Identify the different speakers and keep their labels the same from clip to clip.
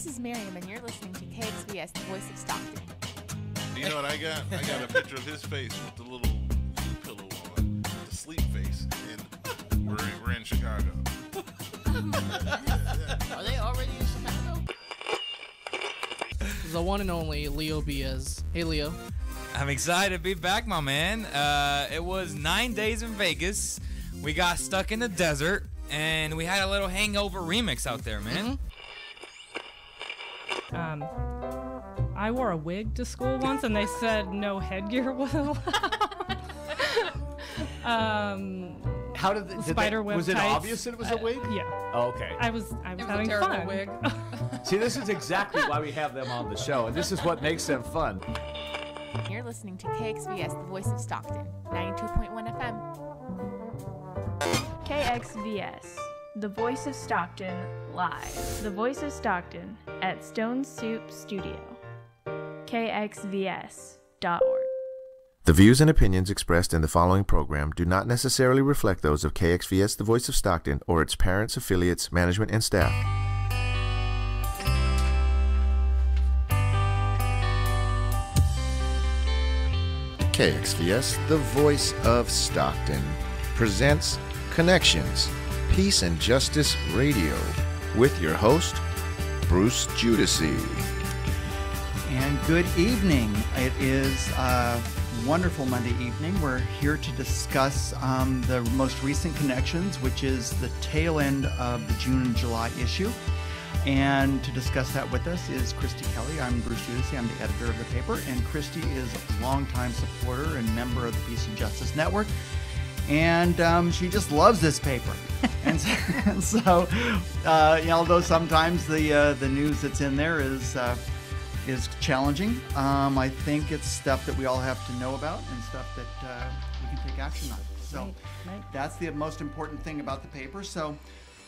Speaker 1: This is Miriam, and you're listening to KXVS, the voice of Stockton.
Speaker 2: You know what I got? I got a picture of his face with the little pillow on, the sleep face, and we're in Chicago.
Speaker 3: Are they already in Chicago?
Speaker 4: The one and only Leo Biaz. Hey, Leo.
Speaker 5: I'm excited to be back, my man. It was 9 days in Vegas. We got stuck in the desert, and we had a little hangover remix out there, man.
Speaker 6: I wore a wig to school once, and they said no headgear was allowed.
Speaker 7: How did the
Speaker 6: spider web
Speaker 7: was it
Speaker 6: tights.
Speaker 7: Obvious that it was a wig?
Speaker 6: Yeah.
Speaker 7: Oh, okay.
Speaker 6: I was having fun.
Speaker 3: Wig.
Speaker 7: See, this is exactly why we have them on the show, and this is what makes them fun.
Speaker 1: You're listening to KXVS, the voice of Stockton, 92.1 FM.
Speaker 8: KXVS, the voice of Stockton, live. The voice of Stockton at Stone Soup Studio. KXVS.org.
Speaker 9: The views and opinions expressed in the following program do not necessarily reflect those of KXVS, the voice of Stockton, or its parents, affiliates, management, and staff. KXVS, the voice of Stockton, presents Connections, Peace and Justice Radio, with your host, Bruce Giudici.
Speaker 10: And good evening. It is a wonderful Monday evening. We're here to discuss the most recent Connections, which is the tail end of the June and July issue. And to discuss that with us is Christie Kelley. I'm Bruce Giudici. I'm the editor of the paper. And Christie is a longtime supporter and member of the Peace and Justice Network. And she just loves this paper. and so although sometimes the news that's in there is challenging, I think it's stuff that we all have to know about and stuff that we can take action on. So that's the most important thing about the paper. So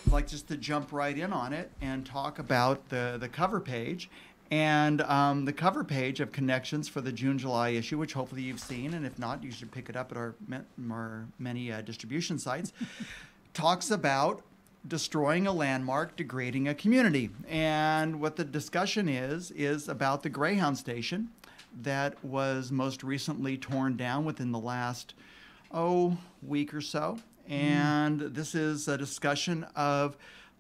Speaker 10: I'd like just to jump right in on it and talk about the cover page. And the cover page of Connections for the June-July issue, which hopefully you've seen, and if not, you should pick it up at our many distribution sites, talks about destroying a landmark, degrading a community. And what the discussion is about the Greyhound station that was most recently torn down within the last, week or so. And this is a discussion of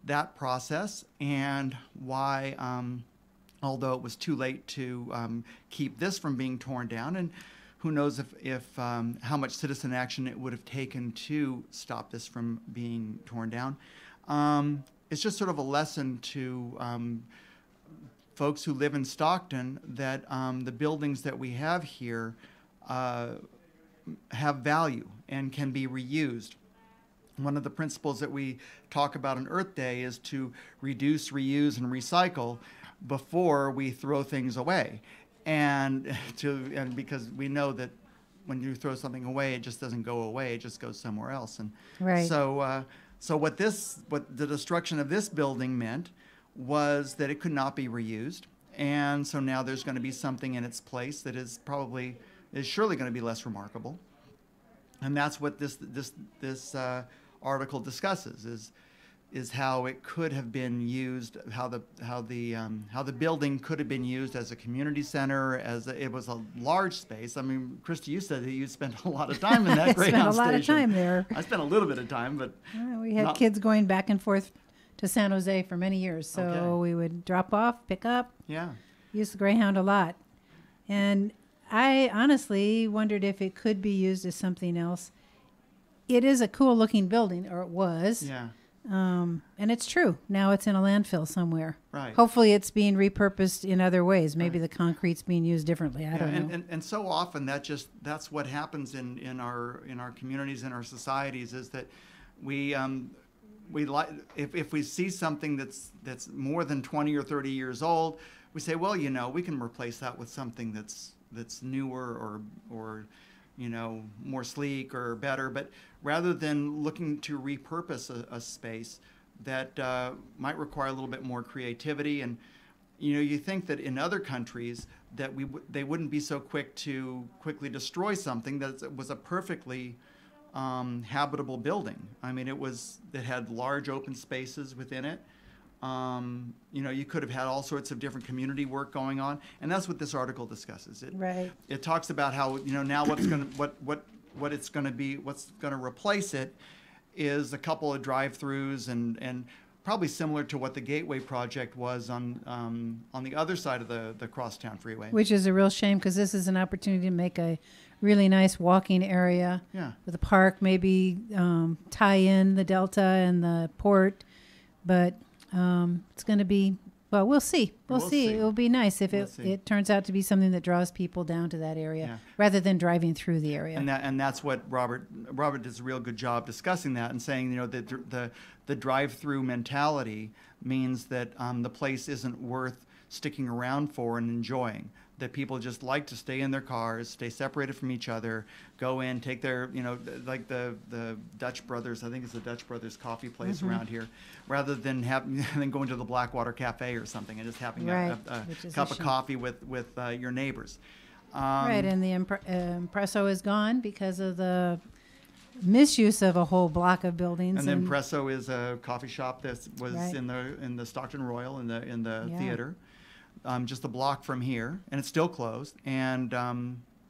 Speaker 10: that process and why, although it was too late to keep this from being torn down, and who knows if how much citizen action it would have taken to stop this from being torn down. It's just sort of a lesson to folks who live in Stockton that the buildings that we have here have value and can be reused. One of the principles that we talk about on Earth Day is to reduce, reuse, and recycle before we throw things away. And because we know that when you throw something away, it just doesn't go away, it just goes somewhere else. And
Speaker 11: right.
Speaker 10: So what the destruction of this building meant was that it could not be reused. And so now there's going to be something in its place that is surely going to be less remarkable. And that's what this article discusses is how it could have been used, how the building could have been used as a community center, it was a large space. I mean, Christy, you said that you spent a lot of time in that Greyhound station.
Speaker 11: I spent a lot of time there.
Speaker 10: I spent a little bit of time, but
Speaker 11: we had kids going back and forth to San Jose for many years, so we would drop off, pick up.
Speaker 10: Yeah.
Speaker 11: Use the Greyhound a lot, and I honestly wondered if it could be used as something else. It is a cool-looking building, or it was.
Speaker 10: Yeah.
Speaker 11: And it's true. Now it's in a landfill somewhere.
Speaker 10: Right.
Speaker 11: Hopefully it's being repurposed in other ways. Maybe the concrete's being used differently. I don't know.
Speaker 10: And so often that's what happens in our communities, in our societies, is that we like if we see something that's more than 20 or 30 years old, we say, well, we can replace that with something that's newer or more sleek or better. But rather than looking to repurpose a space that might require a little bit more creativity, and you think that in other countries that they wouldn't be so quick to quickly destroy something that was a perfectly habitable building. I mean, it had large open spaces within it. You could have had all sorts of different community work going on, and that's what this article discusses. It talks about how now what's going to replace it is a couple of drive-throughs and probably similar to what the Gateway project was on the other side of the crosstown freeway.
Speaker 11: Which is a real shame, because this is an opportunity to make a really nice walking area with a park, maybe tie in the Delta and the port. But it's going to be, well, we'll see. We'll see. It will be nice if it turns out to be something that draws people down to that area rather than driving through the area.
Speaker 10: And that's what Robert does a real good job discussing that and saying, that the drive-through mentality means that the place isn't worth sticking around for and enjoying. That people just like to stay in their cars, stay separated from each other, go in, take their, like the Dutch Brothers, I think it's the Dutch Brothers coffee place around here, rather than going to the Blackwater Cafe or something and just having a cup of coffee with your neighbors.
Speaker 11: Right, and the Impresso is gone because of the misuse of a whole block of buildings.
Speaker 10: And the Impresso is a coffee shop that was in the Stockton Royal in the theater. Just a block from here, and it's still closed, and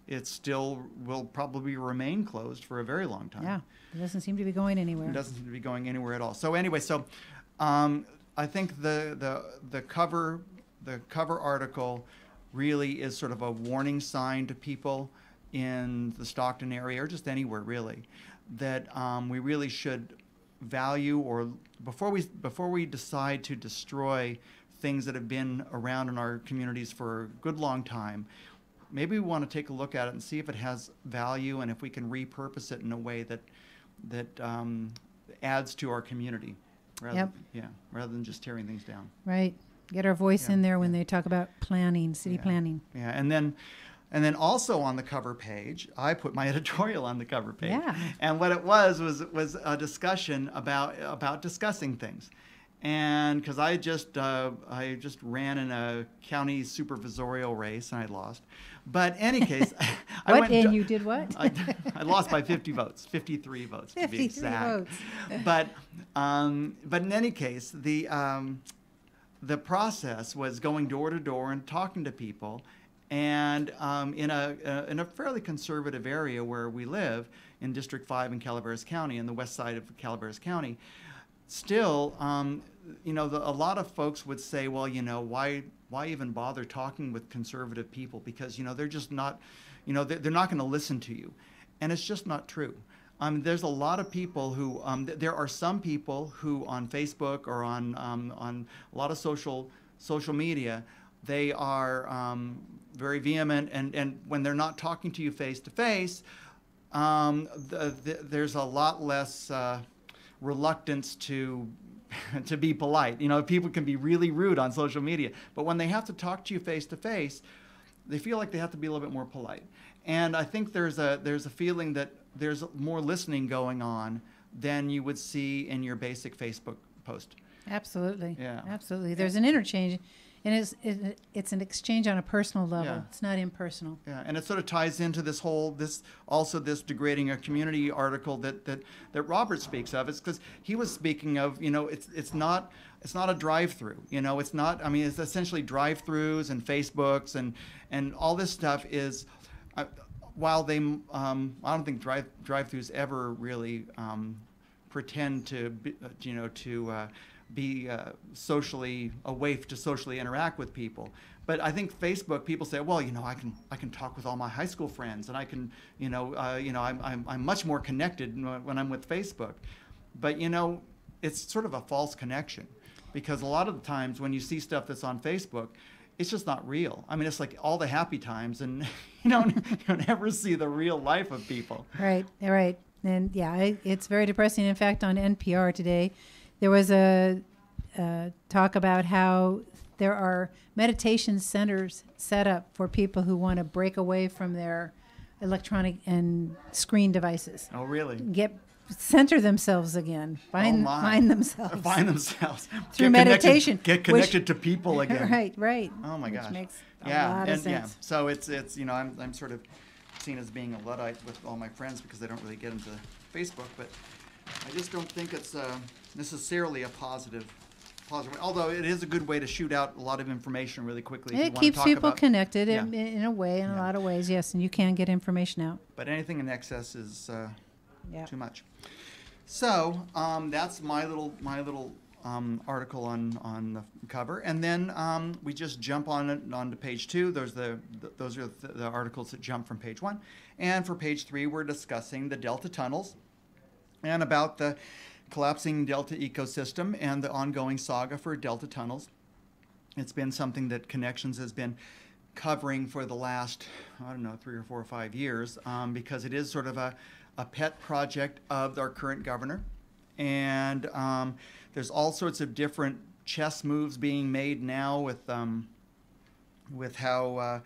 Speaker 10: it still will probably remain closed for a very long time.
Speaker 11: Yeah, it doesn't seem to be going anywhere.
Speaker 10: It doesn't seem to be going anywhere at all. So anyway, I think the cover article really is sort of a warning sign to people in the Stockton area, or just anywhere really, that we really should value, or before we decide to destroy things that have been around in our communities for a good long time, maybe we want to take a look at it and see if it has value and if we can repurpose it in a way that adds to our community, rather than just tearing things down.
Speaker 11: Right. Get our voice in there when they talk about planning, city planning.
Speaker 10: Yeah, and then also on the cover page, I put my editorial on the cover page.
Speaker 11: Yeah.
Speaker 10: And what it was a discussion about discussing things. And because I just ran in a county supervisorial race and I lost, but in any case,
Speaker 11: you did what?
Speaker 10: I lost by 50 votes, 53 votes to be exact.
Speaker 11: Votes.
Speaker 10: But in any case, the process was going door to door and talking to people, and in a fairly conservative area where we live in District 5 in Calaveras County, in the west side of Calaveras County. Still, a lot of folks would say, well, why even bother talking with conservative people? Because, they're just not, they're not going to listen to you. And it's just not true. There's a lot of people who, there are some people who on Facebook or on a lot of social media, they are very vehement. And when they're not talking to you face to face, there's a lot less reluctance to be polite. People can be really rude on social media, but when they have to talk to you face to face, they feel like they have to be a little bit more polite. And I think there's a feeling that there's more listening going on than you would see in your basic Facebook post.
Speaker 11: Absolutely.
Speaker 10: Yeah.
Speaker 11: Absolutely. There's an interchange, and it's an exchange on a personal level.
Speaker 10: Yeah.
Speaker 11: It's not impersonal.
Speaker 10: Yeah, and it sort of ties into this degrading a community article that Robert speaks of. It's because he was speaking of, it's not a drive-through. It's not. I mean, it's essentially drive-throughs and Facebooks and all this stuff is. While they, I don't think drive-throughs ever really pretend to be socially away to socially interact with people. But I think Facebook, people say, well, I can talk with all my high school friends, and I can, I'm much more connected when I'm with Facebook. But it's sort of a false connection, because a lot of the times when you see stuff that's on Facebook, it's just not real. I mean, it's like all the happy times, and you don't ever see the real life of people.
Speaker 11: Right. And it's very depressing. In fact, on NPR today, there was a talk about how there are meditation centers set up for people who want to break away from their electronic and screen devices.
Speaker 10: Oh, really?
Speaker 11: Center themselves again. Find themselves.
Speaker 10: Find themselves.
Speaker 11: Through meditation.
Speaker 10: Get connected to people again.
Speaker 11: Right.
Speaker 10: Oh my gosh.
Speaker 11: Which makes a lot of sense.
Speaker 10: Yeah. So it's I'm sort of seen as being a Luddite with all my friends because they don't really get into Facebook, but I just don't think it's necessarily a positive positive. Although it is a good way to shoot out a lot of information really quickly. If you
Speaker 11: It
Speaker 10: wanna
Speaker 11: keeps
Speaker 10: talk
Speaker 11: people
Speaker 10: about,
Speaker 11: connected
Speaker 10: Yeah.
Speaker 11: in a way, in a lot of ways, yes, and you can get information out.
Speaker 10: But anything in excess is
Speaker 11: Yeah.
Speaker 10: too much. So that's my little article on the cover, and then we just jump on to page 2. Those are the articles that jump from page 1, and for page 3 we're discussing the Delta tunnels and about the collapsing Delta ecosystem and the ongoing saga for Delta tunnels. It's been something that Connections has been covering for the last, 3 or 4 or 5 years, because it is sort of a pet project of our current governor. And there's all sorts of different chess moves being made now with how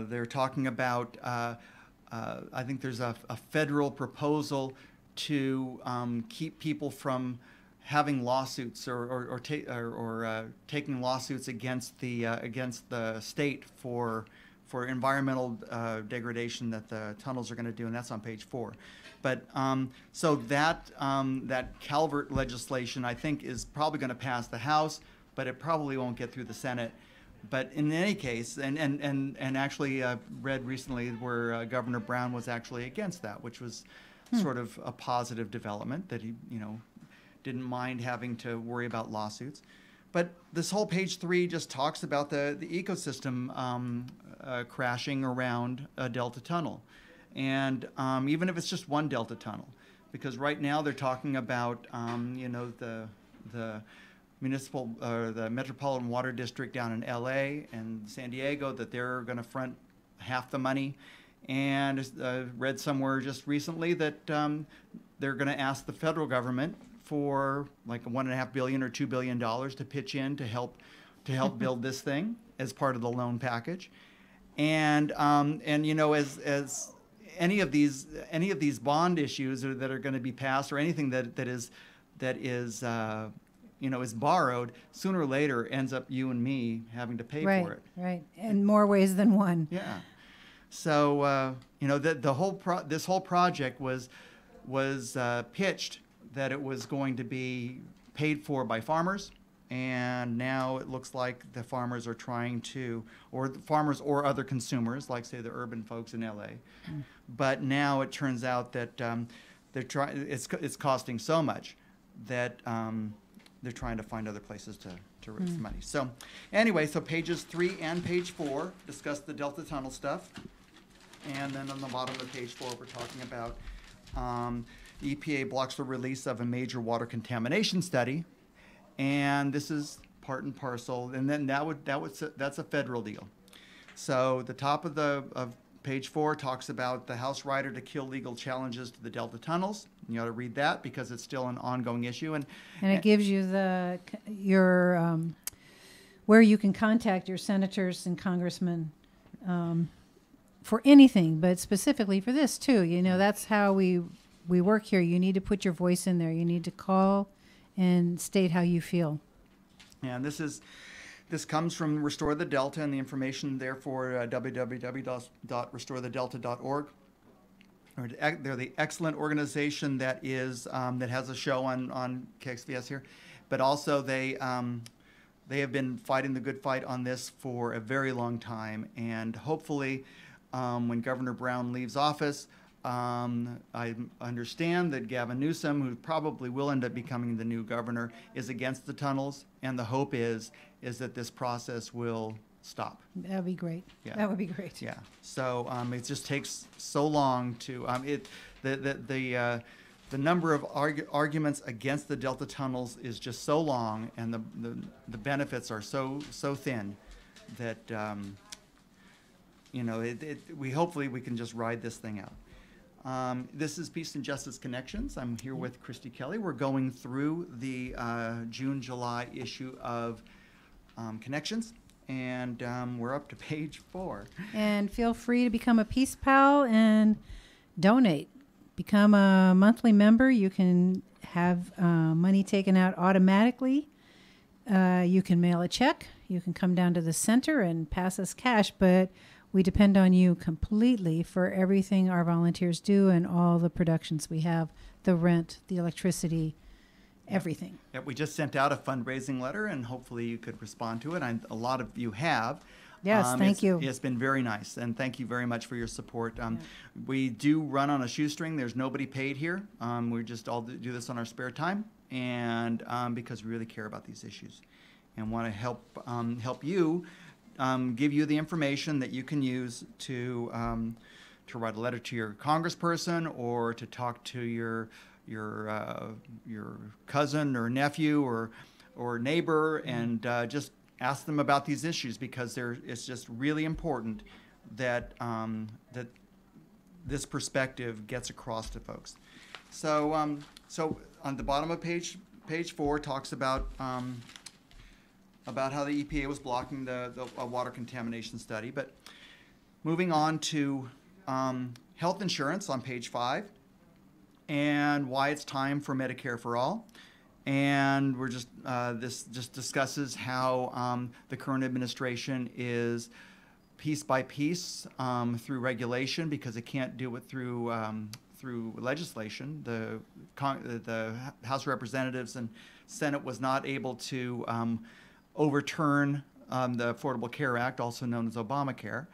Speaker 10: they're talking about, I think there's a federal proposal to keep people from having lawsuits or taking lawsuits against the state for environmental degradation that the tunnels are going to do, and that's on page 4. But so that Calvert legislation, I think, is probably going to pass the House, but it probably won't get through the Senate. But in any case, and actually read recently where Governor Brown was actually against that, which was sort of a positive development, that he didn't mind having to worry about lawsuits. But this whole page 3 just talks about the ecosystem crashing around a Delta tunnel. And even if it's just one Delta tunnel, because right now they're talking about, the municipal, the Metropolitan Water District down in LA and San Diego, that they're going to front half the money. And read somewhere just recently that they're going to ask the federal government for like $1.5 billion or $2 billion to pitch in to help build this thing as part of the loan package. And as any of these bond issues that are going to be passed, or anything that is borrowed, sooner or later ends up you and me having to pay for it.
Speaker 11: Right, in more ways than one.
Speaker 10: Yeah. So this whole project was pitched that it was going to be paid for by farmers, and now it looks like the farmers are trying to, or the farmers or other consumers, like say the urban folks in LA. But now it turns out that it's costing so much that they're trying to find other places to raise money. So anyway, so pages 3 and page 4 discuss the Delta Tunnel stuff. And then on the bottom of page 4, we're talking about the EPA blocks the release of a major water contamination study, and this is part and parcel. And then that's a federal deal. So the top of page 4 talks about the House rider to kill legal challenges to the Delta tunnels. And you ought to read that because it's still an ongoing issue. And
Speaker 11: it gives you your where you can contact your senators and congressmen. For anything, but specifically for this too. That's how we work here. You need to put your voice in there. You need to call and state how you feel.
Speaker 10: And this comes from Restore the Delta, and the information there for www.restorethedelta.org. They're the excellent organization that has a show on KXVS here, but also they have been fighting the good fight on this for a very long time, and hopefully when Governor Brown leaves office, I understand that Gavin Newsom, who probably will end up becoming the new governor, is against the tunnels, and the hope is that this process will stop.
Speaker 11: That would be great.
Speaker 10: Yeah.
Speaker 11: That would be great.
Speaker 10: Yeah. So it just takes so long to the number of arguments against the Delta tunnels is just so long, and the benefits are so thin that hopefully we can just ride this thing out. This is Peace and Justice Connections. I'm here with Christie Kelley. We're going through the June-July issue of Connections, and we're up to page 4.
Speaker 11: And feel free to become a Peace Pal and donate. Become a monthly member. You can have money taken out automatically. You can mail a check. You can come down to the center and pass us cash, but we depend on you completely for everything our volunteers do and all the productions we have, the rent, the electricity, everything.
Speaker 10: Yeah, we just sent out a fundraising letter, and hopefully you could respond to it. A lot of you have.
Speaker 11: Yes, thank you.
Speaker 10: It's been very nice, and thank you very much for your support. We do run on a shoestring. There's nobody paid here. We just all do this on our spare time, and because we really care about these issues and want to help you, give you the information that you can use to write a letter to your congressperson or to talk to your cousin or nephew or neighbor, and just ask them about these issues, because it's just really important that that this perspective gets across to folks. So on the bottom of page 4 talks about how the EPA was blocking the water contamination study. But moving on to health insurance on page 5, and why it's time for Medicare for all. And we're just this just discusses how the current administration is piece by piece through regulation, because it can't do it through legislation. The House of Representatives and Senate was not able to overturn the Affordable Care Act, also known as Obamacare.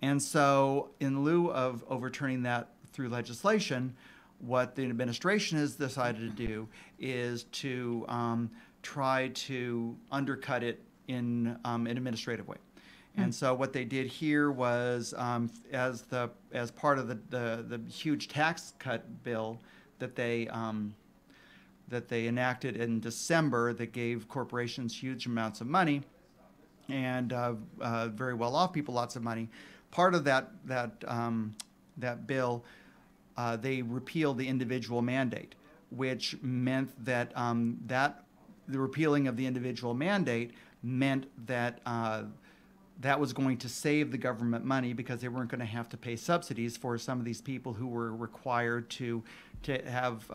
Speaker 10: And so in lieu of overturning that through legislation, what the administration has decided to do is to try to undercut it in an administrative way. And so what they did here was, as part of the huge tax cut bill that they enacted in December, that gave corporations huge amounts of money, and very well-off people lots of money. Part of that bill, they repealed the individual mandate, which meant that the repealing of the individual mandate meant that that was going to save the government money, because they weren't going to have to pay subsidies for some of these people who were required to have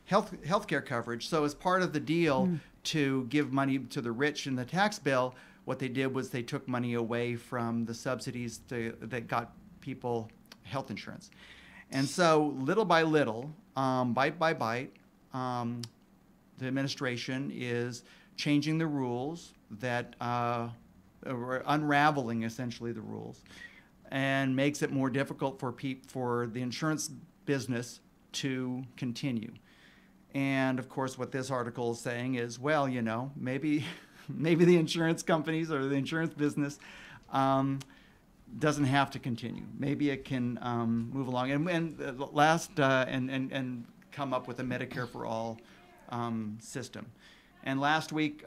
Speaker 10: health care coverage. So as part of the deal to give money to the rich in the tax bill, what they did was they took money away from the subsidies that got people health insurance. And so little by little, bite by bite, the administration is changing the rules that unraveling essentially the rules, and makes it more difficult for the insurance business to continue. And of course, what this article is saying is, well, maybe the insurance companies or the insurance business doesn't have to continue. Maybe it can move along and come up with a Medicare for all system. And last week,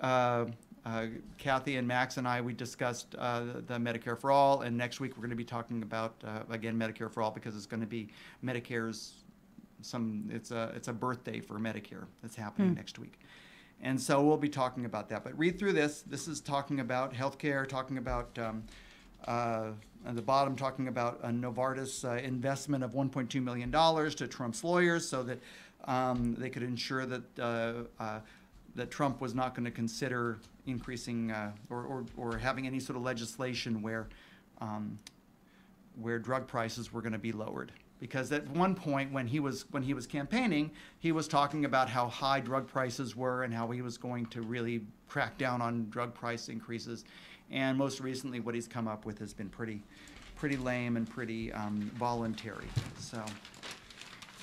Speaker 10: Kathy and Max and we discussed the Medicare for all, and next week we're going to be talking about again Medicare for all, because it's going to be Medicare's it's a birthday for Medicare that's happening next week. And so we'll be talking about that. But read through this. This is talking about healthcare, talking about at the bottom, talking a Novartis investment of $1.2 million to Trump's lawyers, so that they could ensure that that Trump was not going to consider increasing or having any sort of legislation where drug prices were going to be lowered. Because at one point when he was campaigning, he was talking about how high drug prices were and how he was going to really crack down on drug price increases. And most recently, what he's come up with has been pretty lame and pretty voluntary. So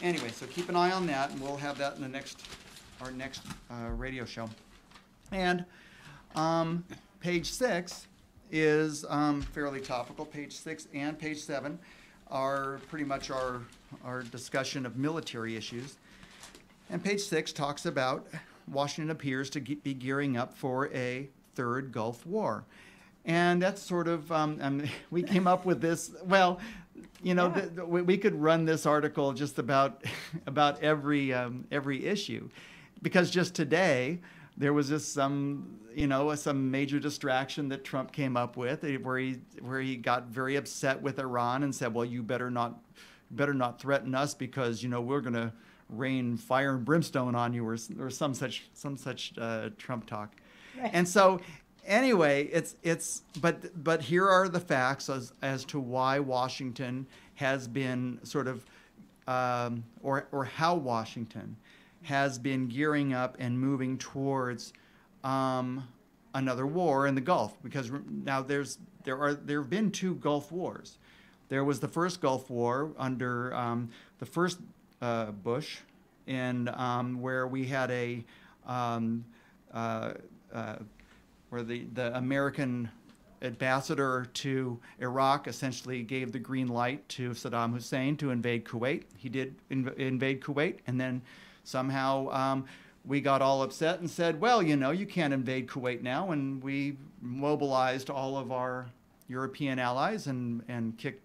Speaker 10: anyway, so keep an eye on that, and we'll have that in our next radio show. And page 6 is fairly topical. Page 6 and page 7 are pretty much our discussion of military issues. And page 6 talks about Washington appears to be gearing up for a third Gulf War. And that's sort of, we came up with this, well, we could run this article just about every issue. Because just today, there was just some major distraction that Trump came up with, where he got very upset with Iran and said, well, you better not threaten us, because we're going to rain fire and brimstone on you, or some such Trump talk. Right. And so anyway, but here are the facts as to why Washington has been sort of or how Washington has been gearing up and moving towards another war in the Gulf, because now there have been 2 Gulf wars. There was the first Gulf War under the first Bush, and where we had where the American ambassador to Iraq essentially gave the green light to Saddam Hussein to invade Kuwait. He did invade Kuwait, and then somehow we got all upset and said, well, you can't invade Kuwait now, and we mobilized all of our European allies and kicked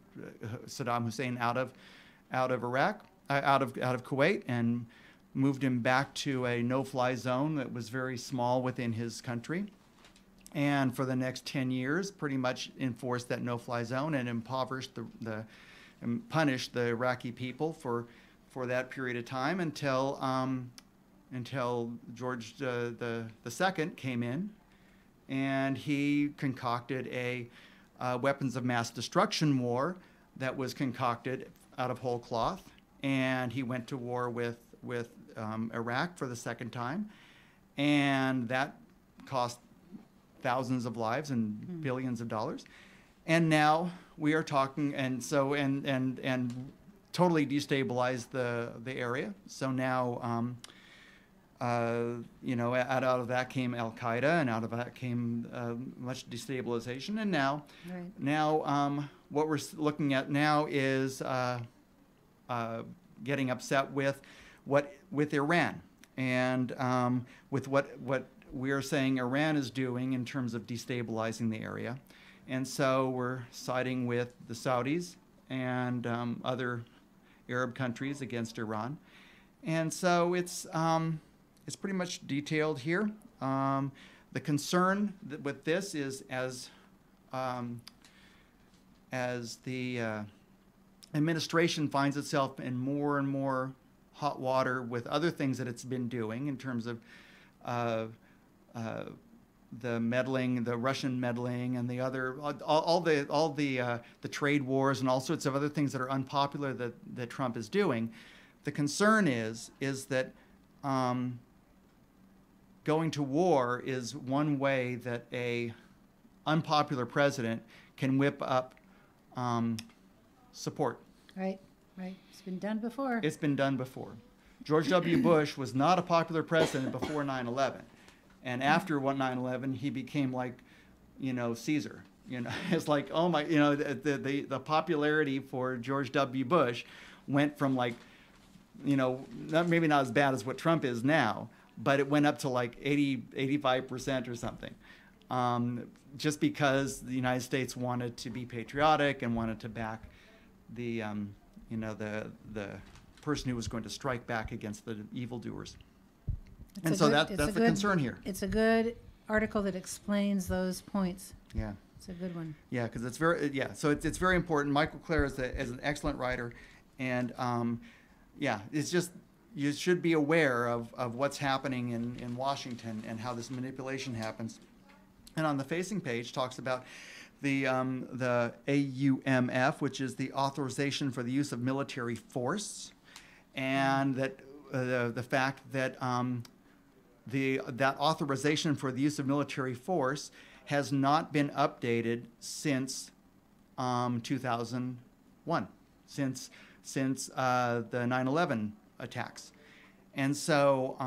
Speaker 10: Saddam Hussein out of Iraq, out of Kuwait, and moved him back to a no-fly zone that was very small within his country. And for the next 10 years, pretty much enforced that no-fly zone and impoverished and punished the Iraqi people for that period of time until George the Second came in, and he concocted a weapons of mass destruction war that was concocted out of whole cloth, and he went to war with Iraq for the second time, and that cost thousands of lives and billions of dollars. And now we are talking, and totally destabilized the area. So now, out of that came Al Qaeda, and out of that came much destabilization. And now, what we're looking at now is getting upset with Iran, and with what we're saying Iran is doing in terms of destabilizing the area. And so we're siding with the Saudis and other Arab countries against Iran. And so it's pretty much detailed here. The concern with this is as the administration finds itself in more and more hot water with other things that it's been doing in terms of the meddling, the Russian meddling, and the other, all the trade wars and all sorts of other things that are unpopular that Trump is doing. The concern is that going to war is one way that a unpopular president can whip up support.
Speaker 11: Right. It's been done before.
Speaker 10: It's been done before. George W. Bush was not a popular president before 9/11. And after 9/11, he became like, Caesar. It's like, oh my, the popularity for George W. Bush went from like, maybe not as bad as what Trump is now, but it went up to like 85% or something. Just because the United States wanted to be patriotic and wanted to back the person who was going to strike back against the evildoers. That's the concern here.
Speaker 11: It's a good article that explains those points.
Speaker 10: Yeah.
Speaker 11: It's a good one.
Speaker 10: Yeah, because it's very, so it's very important. Michael Clare is an excellent writer, and it's just, you should be aware of what's happening in Washington and how this manipulation happens. And on the facing page talks about the AUMF, which is the Authorization for the Use of Military Force, and that the fact that that authorization for the use of military force has not been updated since 2001, since the 9/11 attacks, and so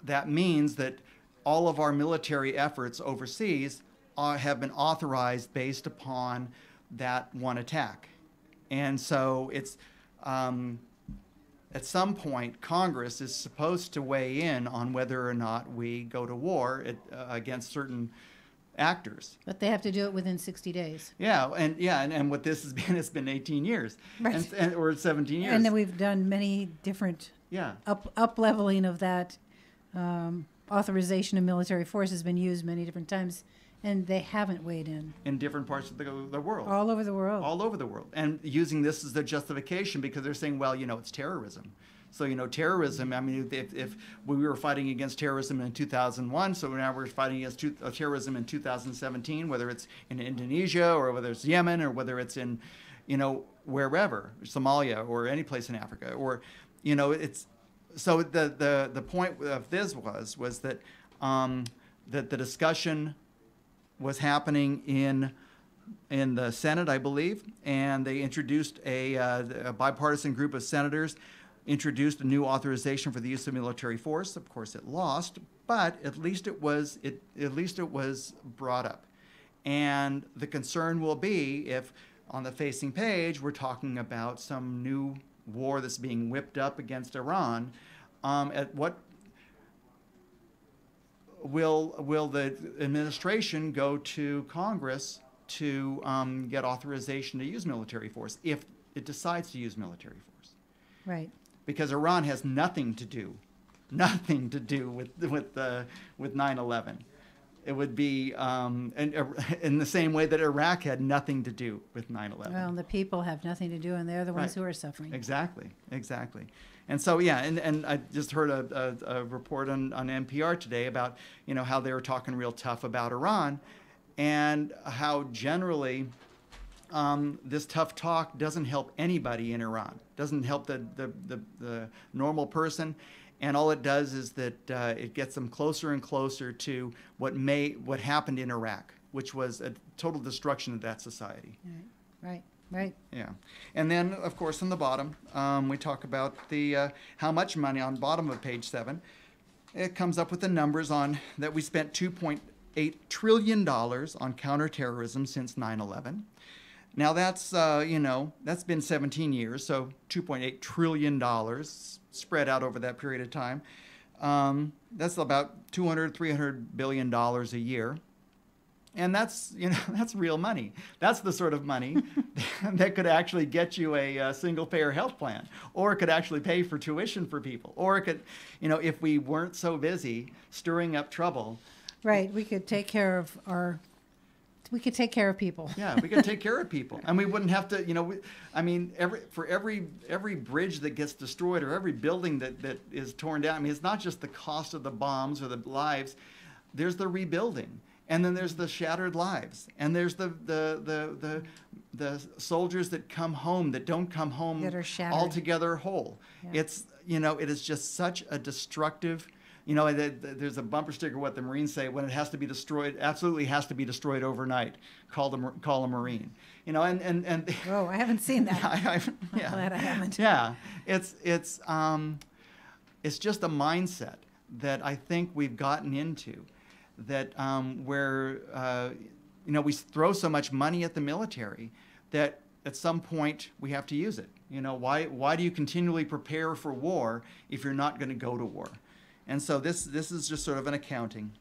Speaker 10: that means that all of our military efforts overseas have been authorized based upon that one attack, and so it's. At some point, Congress is supposed to weigh in on whether or not we go to war against certain actors.
Speaker 11: But they have to do it within 60 days.
Speaker 10: And what this has been, it's been 18 years,
Speaker 11: right,
Speaker 10: or 17 years.
Speaker 11: And then we've done many different up leveling of that authorization of military force has been used many different times. And they haven't weighed in
Speaker 10: different parts of the world.
Speaker 11: All over the world.
Speaker 10: All over the world. And using this as their justification because they're saying, well, it's terrorism. So, terrorism, I mean, if we were fighting against terrorism in 2001, so now we're fighting against terrorism in 2017, whether it's in Indonesia or whether it's Yemen or whether it's in, wherever, Somalia or any place in Africa. Or, it's so the point of this was that that the discussion was happening in the Senate, I believe, and they introduced a bipartisan group of senators introduced a new authorization for the use of military force. Of course, it lost, but at least it was brought up. And the concern will be if on the facing page we're talking about some new war that's being whipped up against Iran. At what will the administration go to Congress to get authorization to use military force if it decides to use military force? Right. Because Iran has nothing to do with 9/11. It would be in the same way that Iraq had nothing to do with 9/11.
Speaker 11: Well, the people have nothing to do, and they're the ones who are suffering.
Speaker 10: Exactly. And so, yeah, and I just heard a report on NPR today about, how they were talking real tough about Iran and how generally this tough talk doesn't help anybody in Iran, doesn't help the normal person. And all it does is that it gets them closer and closer to what happened in Iraq, which was a total destruction of that society.
Speaker 11: Right.
Speaker 10: Yeah. And then, of course, on the bottom, we talk about the how much money on the bottom of page 7. It comes up with the numbers on that we spent $2.8 trillion on counterterrorism since 9/11. Now, that's, that's been 17 years, so $2.8 trillion spread out over that period of time. That's about $300 billion a year. And that's, that's real money. That's the sort of money that could actually get you a single-payer health plan, or it could actually pay for tuition for people, or it could, if we weren't so busy stirring up trouble.
Speaker 11: Right, we could take care of people.
Speaker 10: Yeah, we could take care of people, and we wouldn't have to. Every bridge that gets destroyed or every building that is torn down. It's not just the cost of the bombs or the lives. There's the rebuilding, and then there's the shattered lives, and there's the soldiers that come home that don't come home
Speaker 11: that are shattered,
Speaker 10: altogether whole. Yeah. It's it is just such a destructive. There's a bumper sticker, what the Marines say, when it has to be destroyed, absolutely has to be destroyed overnight. Call a Marine. And
Speaker 11: oh, I haven't seen that.
Speaker 10: I'm
Speaker 11: glad I haven't.
Speaker 10: Yeah, it's just a mindset that I think we've gotten into, that where we throw so much money at the military that at some point we have to use it. Why do you continually prepare for war if you're not going to go to war? And so this is just sort of an accounting.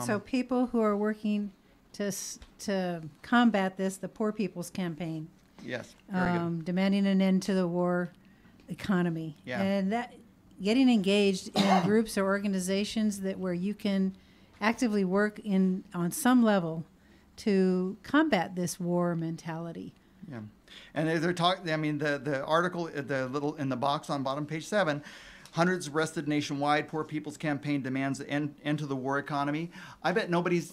Speaker 11: So people who are working to combat this, the Poor People's Campaign.
Speaker 10: Yes, very good.
Speaker 11: Demanding an end to the war economy.
Speaker 10: Yeah.
Speaker 11: And that getting engaged in groups or organizations where you can actively work on some level to combat this war mentality.
Speaker 10: Yeah. And they're talking, the article, the little in the box on bottom page 7, hundreds arrested nationwide. Poor People's Campaign demands an end to the war economy. I bet nobody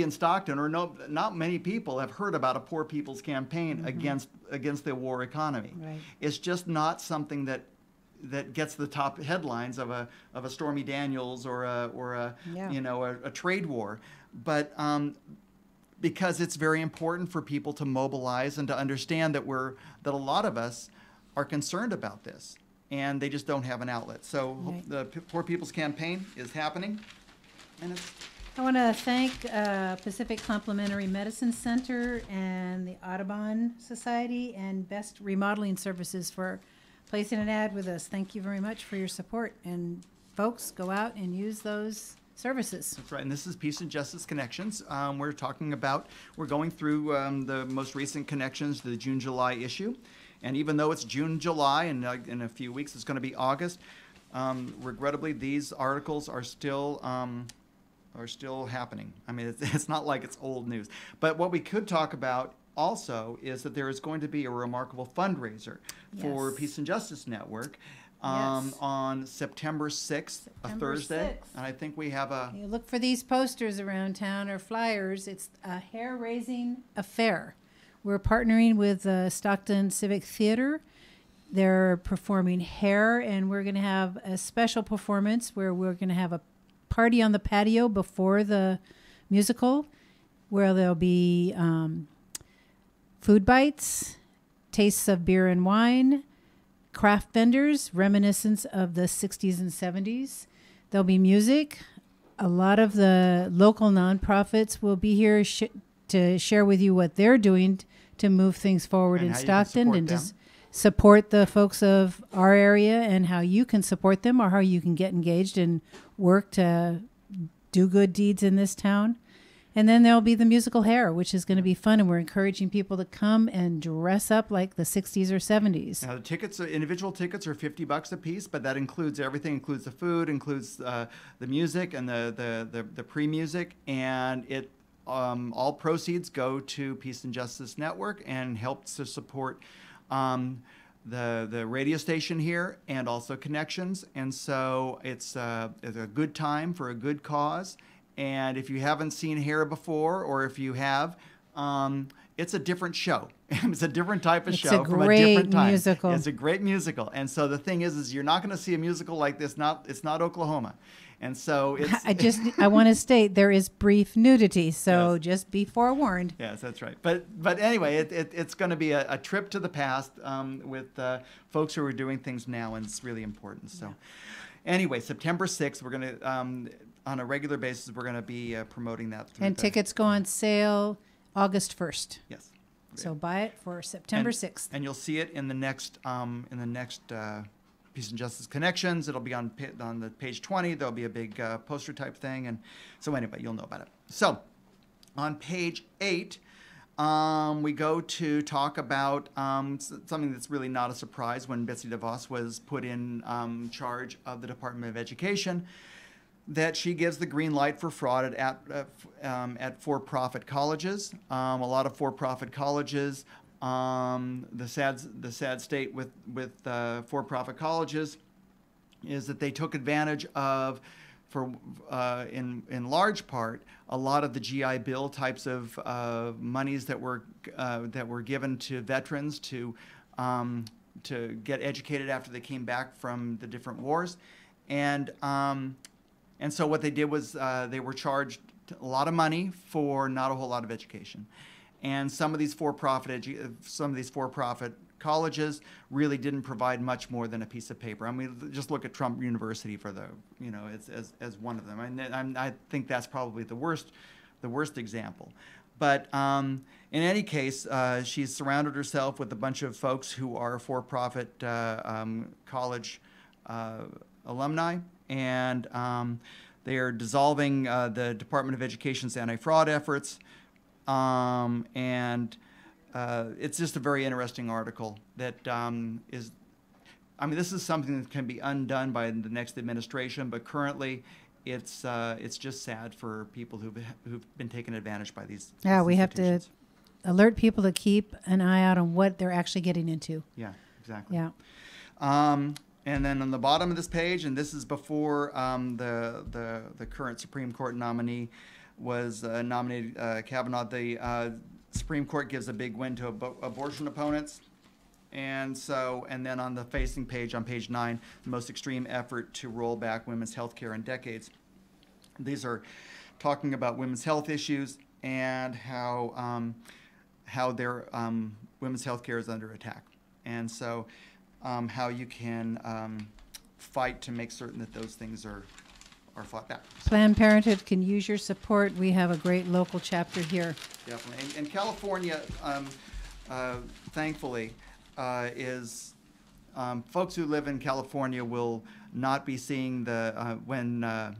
Speaker 10: in Stockton or not many people have heard about a Poor People's Campaign against the war economy.
Speaker 11: Right.
Speaker 10: It's just not something that gets the top headlines of a Stormy Daniels or a trade war, but because it's very important for people to mobilize and to understand that a lot of us are concerned about this. And they just don't have an outlet. So right. The Poor People's Campaign is happening. And
Speaker 11: I want to thank Pacific Complementary Medicine Center and the Audubon Society and Best Remodeling Services for placing an ad with us. Thank you very much for your support. And folks, go out and use those services.
Speaker 10: That's right. And this is Peace and Justice Connections. We're going through the most recent connections to the June-July issue. And even though it's June, July, and in a few weeks it's going to be August, regrettably, these articles are still happening. It's not like it's old news. But what we could talk about also is that there is going to be a remarkable fundraiser for Peace and Justice Network on September 6th, a Thursday. 6th. And I think we have
Speaker 11: You look for these posters around town or flyers. It's a hair-raising affair. We're partnering with Stockton Civic Theater They're performing hair, and we're going to have a special performance where we're going to have a party on the patio before the musical, where there'll be food bites, tastes of beer and wine, craft vendors, reminiscence of the 60s and 70s. There'll be music. A lot of the local nonprofits will be here to share with you what they're doing to move things forward in Stockton and just support the folks of our area, and how you can support them or how you can get engaged and work to do good deeds in this town. And then there'll be the musical hair, which is going to be fun, and we're encouraging people to come and dress up like the 60s or 70s.
Speaker 10: Now, the tickets, individual tickets are $50 a piece, but that includes everything, includes the food, includes the music and the pre-music, and it all proceeds go to Peace and Justice Network and helps to support the radio station here and also Connections. And so it's a good time for a good cause. And if you haven't seen Hair before, or if you have, it's a different show. It's a different type of show from a different time.
Speaker 11: Musical.
Speaker 10: It's a great musical. And so the thing is you're not going to see a musical like this. It's not Oklahoma. And so it's...
Speaker 11: I want to state there is brief nudity, so just be forewarned.
Speaker 10: Yes, that's right. But anyway, it's going to be a trip to the past with folks who are doing things now, and it's really important. So anyway, September 6th, we're going to, on a regular basis, we're going to be promoting that.
Speaker 11: And tickets go on sale August 1st.
Speaker 10: Yes.
Speaker 11: So buy it for September 6th.
Speaker 10: And you'll see it in the next Peace and Justice Connections. It'll be on the page 20. There'll be a big poster type thing. And so anyway, you'll know about it. So on page 8, we go to talk about something that's really not a surprise. When Betsy DeVos was put in charge of the Department of Education, that she gives the green light for fraud at for-profit colleges. A lot of for-profit colleges, the sad state with for-profit colleges is that they took advantage of, in large part, a lot of the GI Bill types of monies that were given to veterans to get educated after they came back from the different wars, and so what they did was they were charged a lot of money for not a whole lot of education. And some of these for-profit colleges really didn't provide much more than a piece of paper. I mean, just look at Trump University for as one of them. I think that's probably the worst example. But in any case, she's surrounded herself with a bunch of folks who are for-profit college alumni, and they are dissolving the Department of Education's anti-fraud efforts. It's just a very interesting article that this is something that can be undone by the next administration, but currently it's just sad for people who've been taken advantage by these.
Speaker 11: Yeah, we have to alert people to keep an eye out on what they're actually getting into.
Speaker 10: Yeah, exactly.
Speaker 11: Yeah.
Speaker 10: And then on the bottom of this page, and this is before the current Supreme Court nominee was nominated, Kavanaugh, the Supreme Court gives a big win to abortion opponents. And then on the facing page, on page 9, the most extreme effort to roll back women's health care in decades. These are talking about women's health issues and how their women's health care is under attack. And so how you can fight to make certain that those things are fought back.
Speaker 11: Planned Parenthood can use your support. We have a great local chapter here.
Speaker 10: Definitely. And California, thankfully, is folks who live in California will not be seeing the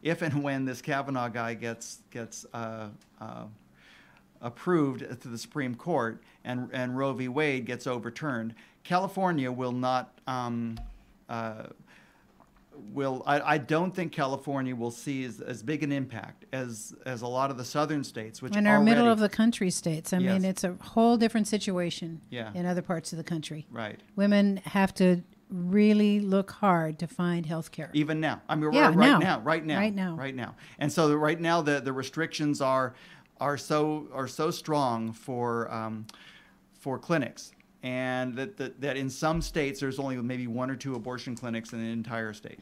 Speaker 10: if and when this Kavanaugh guy gets approved to the Supreme Court and Roe v. Wade gets overturned. California will not. I don't think California will see as big an impact as a lot of the southern states, which
Speaker 11: in our middle of the country states. I mean, it's a whole different situation in other parts of the country.
Speaker 10: Right.
Speaker 11: Women have to really look hard to find health care.
Speaker 10: Even now. I mean, right now. And so right now the restrictions are so strong for clinics and that in some states there's only maybe 1 or 2 abortion clinics in the entire state.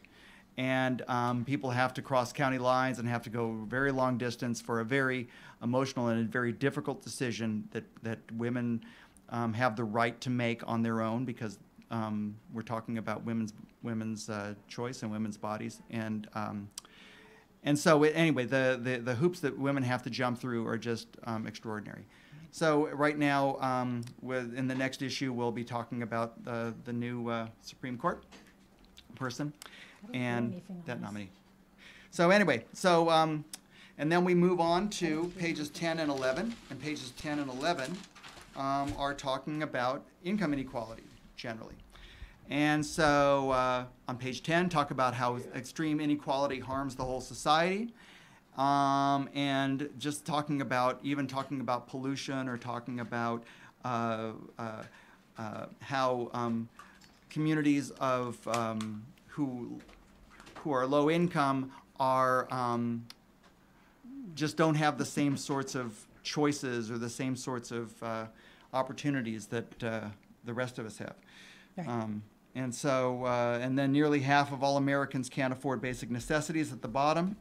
Speaker 10: And people have to cross county lines and have to go very long distance for a very emotional and a very difficult decision that women have the right to make on their own, because we're talking about women's choice and women's bodies. And so anyway, the hoops that women have to jump through are just extraordinary. So right now, in the next issue, we'll be talking about the new Supreme Court person and that nominee. So anyway, and then we move on to pages 10 and 11. And pages 10 and 11 are talking about income inequality generally. And so on page 10, talk about how extreme inequality harms the whole society. And just talking about pollution, or talking about how communities of who are low income are just don't have the same sorts of choices or the same sorts of opportunities that the rest of us have. Right. And so, and then nearly half of all Americans can't afford basic necessities at the bottom.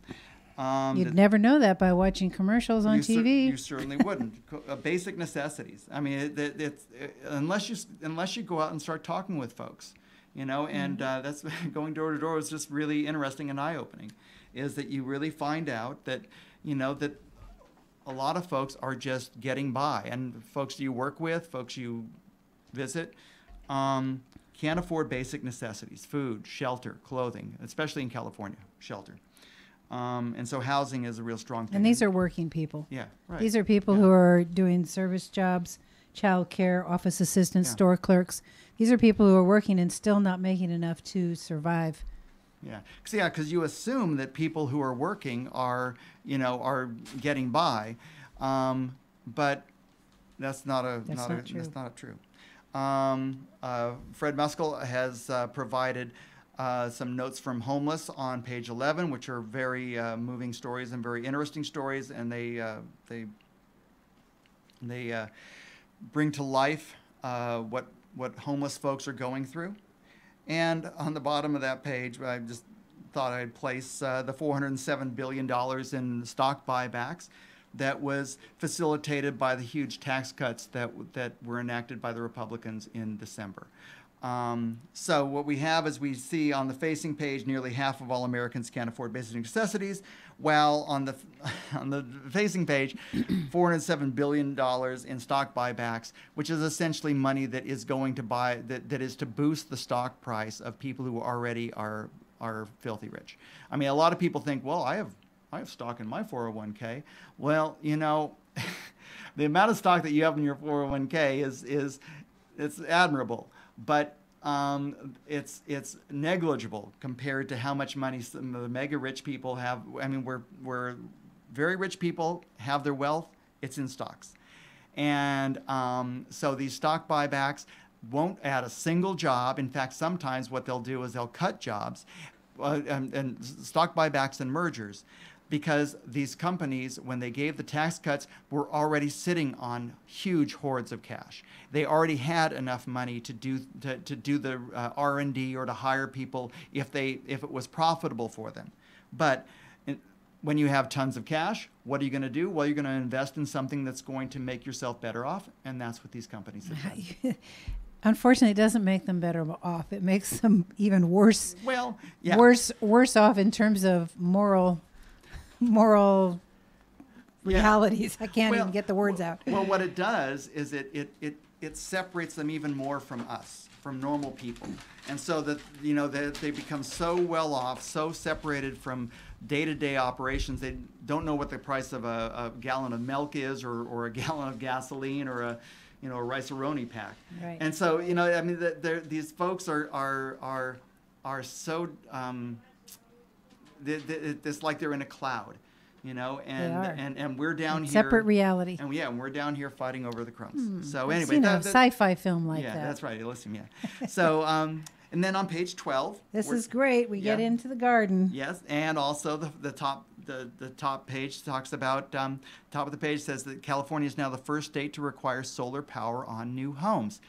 Speaker 11: You'd never know that by watching commercials on TV.
Speaker 10: You certainly wouldn't. Basic necessities. I mean, unless you go out and start talking with folks, and that's going door to door was just really interesting and eye-opening, is that you really find out that, that a lot of folks are just getting by, and folks you work with, folks you visit, can't afford basic necessities: food, shelter, clothing, especially in California, shelter. And so housing is a real strong thing.
Speaker 11: And these are working people.
Speaker 10: Yeah, right.
Speaker 11: These are people who are doing service jobs, child care, office assistants, store clerks. These are people who are working and still not making enough to survive.
Speaker 10: Yeah, because you assume that people who are working are getting by, but that's not true. That's not true. Fred Muskell has provided some notes from Homeless on page 11, which are very moving stories and very interesting stories, and they bring to life what homeless folks are going through. And on the bottom of that page, I just thought I'd place the $407 billion in stock buybacks that was facilitated by the huge tax cuts that were enacted by the Republicans in December. So what we have is, we see on the facing page, nearly half of all Americans can't afford basic necessities, while on the facing page, $407 billion in stock buybacks, which is essentially money that is going to that is to boost the stock price of people who already are filthy rich. I mean, a lot of people think, well, I have stock in my 401k. Well, the amount of stock that you have in your 401k it's admirable, but it's negligible compared to how much money some of the mega rich people have. I mean, where very rich people have their wealth, it's in stocks. And so these stock buybacks won't add a single job. In fact, sometimes what they'll do is they'll cut jobs, and stock buybacks and mergers, because these companies, when they gave the tax cuts, were already sitting on huge hoards of cash. They already had enough money to do the R&D or to hire people if it was profitable for them. But when you have tons of cash, what are you going to do? Well, you're going to invest in something that's going to make yourself better off, and that's what these companies have done.
Speaker 11: Unfortunately, it doesn't make them better off. It makes them even worse.
Speaker 10: Well, yeah.
Speaker 11: Worse off in terms of moral realities. I can't even get the words out.
Speaker 10: Well, what it does is it separates them even more from us, from normal people. And so that, they become so well off, so separated from day-to-day operations. They don't know what the price of a gallon of milk is, or a gallon of gasoline, or a rice-a-roni pack. Right. And so, I mean, these folks are so it's like they're in a cloud, and we're down here.
Speaker 11: Separate reality.
Speaker 10: And we're down here fighting over the crumbs. So anyway,
Speaker 11: I've seen a sci-fi film like that.
Speaker 10: Yeah, that's right. Listen, yeah. So, and then on page 12.
Speaker 11: This is great. We get into the garden.
Speaker 10: Yes, and also the top page talks about, top of the page says that California is now the first state to require solar power on new homes.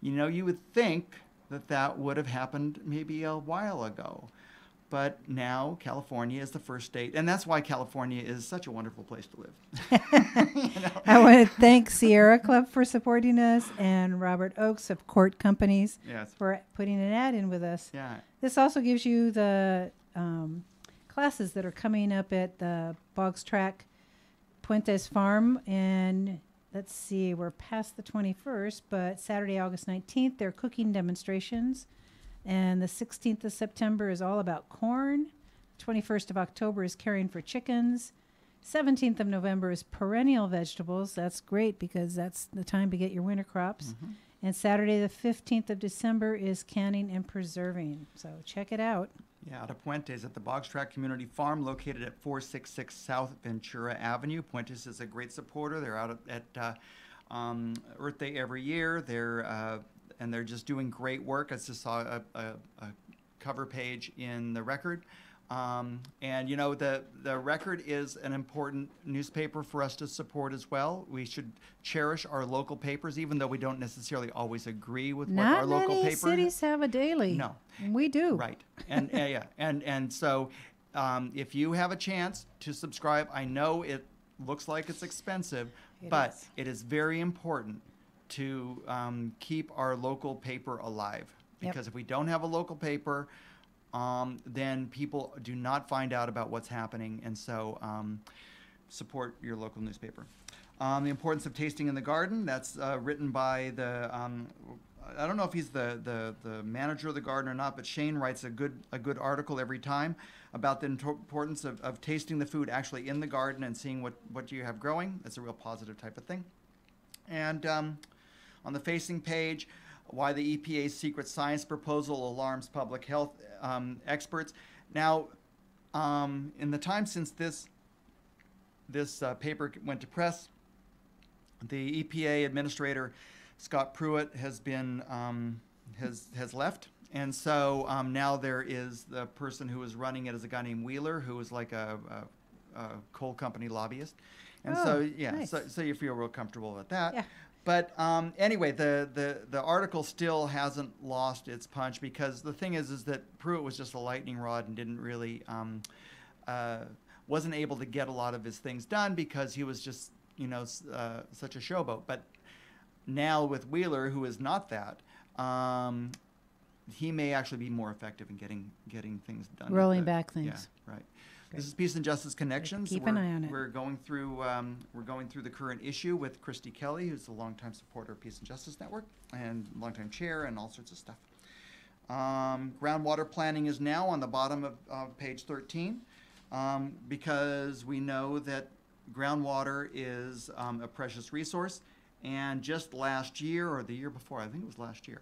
Speaker 10: You would think that would have happened maybe a while ago. But now California is the first state, and that's why California is such a wonderful place to live.
Speaker 11: I want to thank Sierra Club for supporting us and Robert Oakes of Court Companies for putting an ad in with us.
Speaker 10: Yeah.
Speaker 11: This also gives you the classes that are coming up at the Boggs Track Puentes Farm, and let's see, we're past the 21st, but Saturday, August 19th, they're cooking demonstrations. And the 16th of September is all about corn. 21st of October is caring for chickens. 17th of November is perennial vegetables. That's great because that's the time to get your winter crops.
Speaker 10: Mm-hmm.
Speaker 11: And Saturday, the 15th of December is canning and preserving. So check it out.
Speaker 10: Yeah, out of Puentes at the Boggs Track Community Farm located at 466 South Ventura Avenue. Puentes is a great supporter. They're out at Earth Day every year. And they're just doing great work. I just saw a cover page in the Record. And, the Record is an important newspaper for us to support as well. We should cherish our local papers, even though we don't necessarily always agree with what our local paper is.
Speaker 11: Not many cities have a daily.
Speaker 10: No.
Speaker 11: We do.
Speaker 10: Right. And, and so if you have a chance to subscribe, I know it looks like it's expensive, but it is very important to keep our local paper alive. Because if we don't have a local paper, then people do not find out about what's happening. And so support your local newspaper. The importance of tasting in the garden, that's written by the, I don't know if he's the manager of the garden or not, but Shane writes a good article every time about the importance of tasting the food actually in the garden and seeing what you have growing. It's a real positive type of thing. And on the facing page, why the EPA's secret science proposal alarms public health experts. Now, in the time since this paper went to press, the EPA administrator Scott Pruitt has been has left, and so now there is the person who is running it is a guy named Wheeler, who is like a coal company lobbyist, and
Speaker 11: nice.
Speaker 10: so you feel real comfortable with that.
Speaker 11: Yeah.
Speaker 10: But anyway, the article still hasn't lost its punch because the thing is that Pruitt was just a lightning rod and didn't really wasn't able to get a lot of his things done because he was just such a showboat. But now with Wheeler, who is not that, he may actually be more effective in getting things done.
Speaker 11: Rolling back things.
Speaker 10: Yeah, right. This is Peace and Justice Connections.
Speaker 11: Keep an eye on it.
Speaker 10: We're going through the current issue with Christie Kelley, who's a longtime supporter of Peace and Justice Network and longtime chair and all sorts of stuff. Groundwater planning is now on the bottom of page 13 because we know that groundwater is a precious resource. And just last year or the year before, I think it was last year,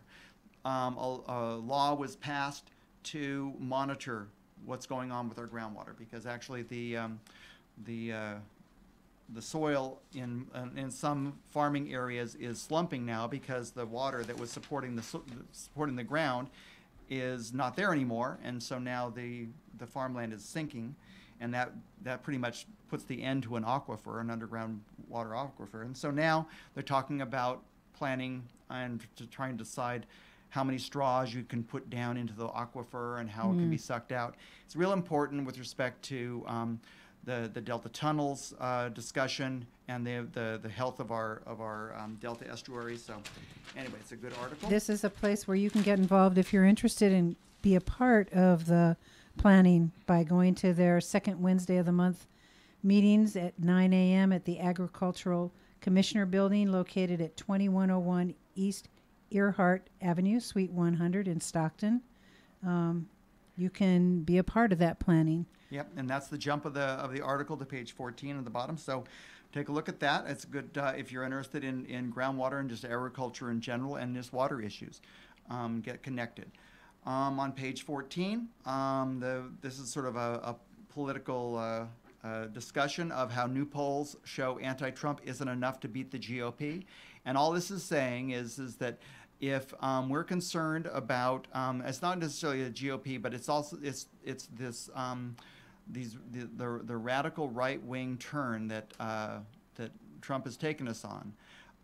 Speaker 10: a law was passed to monitor what's going on with our groundwater because actually the soil in some farming areas is slumping now because the water that was supporting the ground is not there anymore, and so now the farmland is sinking, and that pretty much puts the end to an aquifer, an underground water aquifer, and so now they're talking about planning and to try and decide how many straws you can put down into the aquifer and how it can be sucked out. It's real important with respect to the Delta tunnels discussion and the health of our Delta estuaries. So anyway, it's a good article.
Speaker 11: This is a place where you can get involved if you're interested and be a part of the planning by going to their second Wednesday of the month meetings at 9 a.m. at the Agricultural Commissioner Building located at 2101 East Earhart Avenue, Suite 100 in Stockton. You can be a part of that planning.
Speaker 10: Yep, and that's the jump of the article to page 14 at the bottom. So take a look at that. It's good if you're interested in groundwater and just agriculture in general and just water issues. Get connected. On page 14, this is sort of a political discussion of how new polls show anti-Trump isn't enough to beat the GOP. And all this is saying is that if we're concerned about, it's not necessarily the GOP, but it's also it's this the radical right wing turn that Trump has taken us on.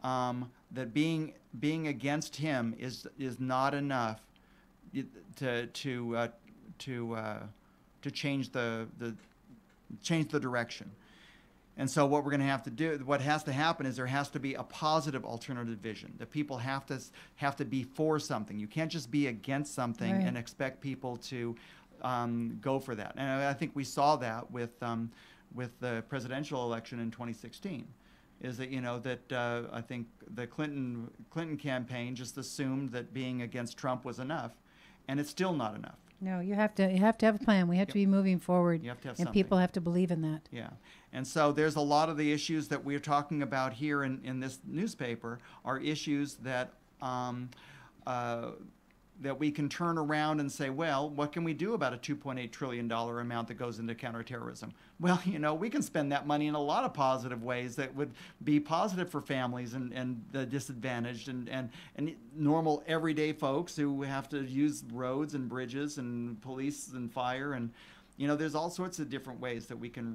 Speaker 10: that being against him is not enough to change the direction. And so what we're going to have to do, what has to happen is there has to be a positive alternative vision. The people have to be for something. You can't just be against something
Speaker 11: Right.
Speaker 10: and expect people to go for that. And I think we saw that with the presidential election in 2016. Is that I think the Clinton campaign just assumed that being against Trump was enough, and it's still not enough.
Speaker 11: No, you have to have a plan. We have to be moving forward.
Speaker 10: You have to have
Speaker 11: and
Speaker 10: something.
Speaker 11: people have to believe in that.
Speaker 10: Yeah. And so there's a lot of the issues that we're talking about here in this newspaper are issues that that we can turn around and say, well, what can we do about a $2.8 trillion amount that goes into counterterrorism? Well, we can spend that money in a lot of positive ways that would be positive for families and the disadvantaged and normal everyday folks who have to use roads and bridges and police and fire. And, there's all sorts of different ways that we can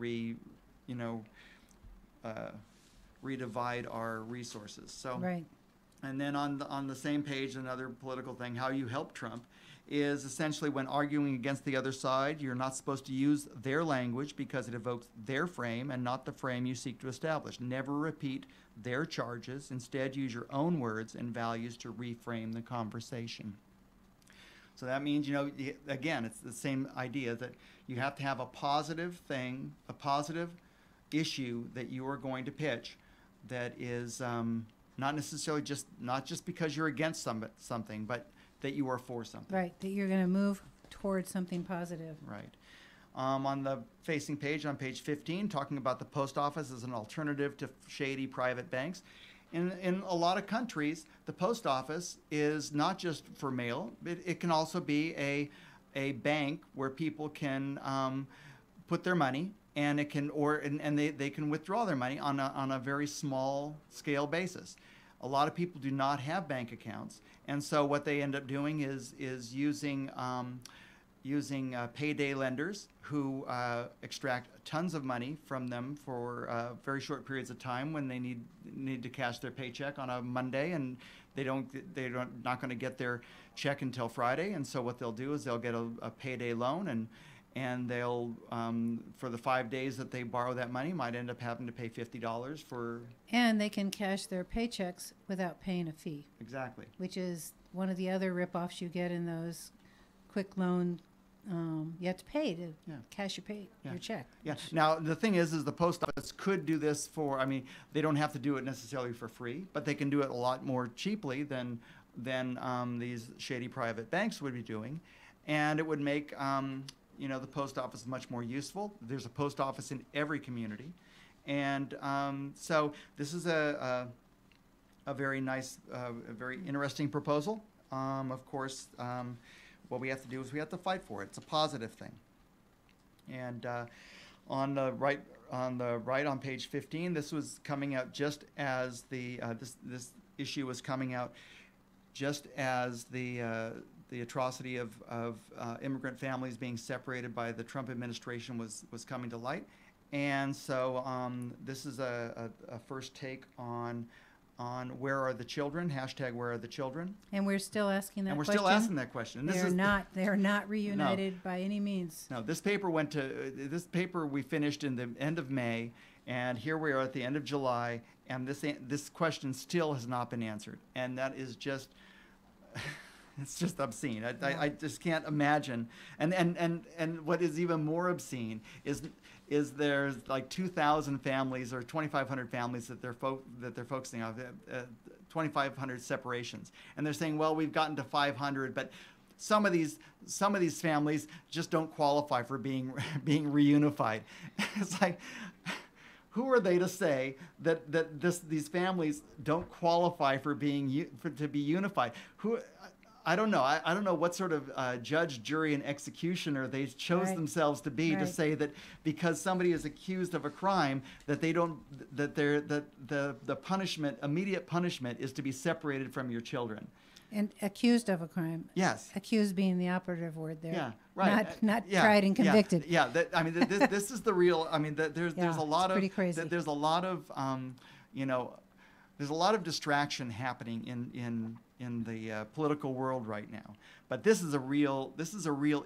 Speaker 10: redivide our resources. So.
Speaker 11: Right.
Speaker 10: And then on the same page, another political thing, how you help Trump is essentially when arguing against the other side, you're not supposed to use their language because it evokes their frame and not the frame you seek to establish. Never repeat their charges. Instead, use your own words and values to reframe the conversation. So that means, again, it's the same idea that you have to have a positive thing, a positive issue that you are going to pitch that is... not necessarily not just because you're against something, but that you are for something.
Speaker 11: Right, that you're going to move towards something positive.
Speaker 10: Right. On the facing page, on page 15, talking about the post office as an alternative to shady private banks. In a lot of countries, the post office is not just for mail. It can also be a bank where people can put their money. And it can, they can withdraw their money on a very small scale basis. A lot of people do not have bank accounts, and so what they end up doing is using payday lenders who extract tons of money from them for very short periods of time when they need to cash their paycheck on a Monday, and they're not going to get their check until Friday, and so what they'll do is they'll get a payday loan and they'll, for the 5 days that they borrow that money, might end up having to pay $50 for...
Speaker 11: And they can cash their paychecks without paying a fee.
Speaker 10: Exactly.
Speaker 11: Which is one of the other ripoffs you get in those quick loan. You have to pay to cash your check.
Speaker 10: Yeah. Now, the thing is the post office could do this they don't have to do it necessarily for free, but they can do it a lot more cheaply than these shady private banks would be doing. And it would make... the post office is much more useful. There's a post office in every community. And so this is a very nice, a very interesting proposal. Of course, what we have to do is we have to fight for it. It's a positive thing. And on the right on page 15, this was coming out just as this issue was coming out just as the atrocity of immigrant families being separated by the Trump administration was coming to light. And so this is a first take on where are the children, hashtag where are the children.
Speaker 11: And we're still asking that question.
Speaker 10: And we're still asking that question. And
Speaker 11: they're not reunited by any means.
Speaker 10: No, this paper we finished in the end of May, and here we are at the end of July, and this question still has not been answered. And that is just... It's just obscene. I just can't imagine. And what is even more obscene is there's like 2,000 families or 2,500 families that they're focusing on, 2,500 separations, and they're saying, well, we've gotten to 500, but some of these families just don't qualify for being reunified. It's like, who are they to say that these families don't qualify to be unified? I don't know. I don't know what sort of judge, jury, and executioner they chose themselves to be to say that because somebody is accused of a crime that the punishment, immediate punishment, is to be separated from your children.
Speaker 11: And accused of a crime.
Speaker 10: Yes.
Speaker 11: Accused being the operative word there.
Speaker 10: Yeah, right.
Speaker 11: Not tried and convicted.
Speaker 10: Yeah. This is the real. I mean, there's a lot of.
Speaker 11: Pretty crazy.
Speaker 10: There's a lot of there's a lot of distraction happening in the political world right now. But this is a real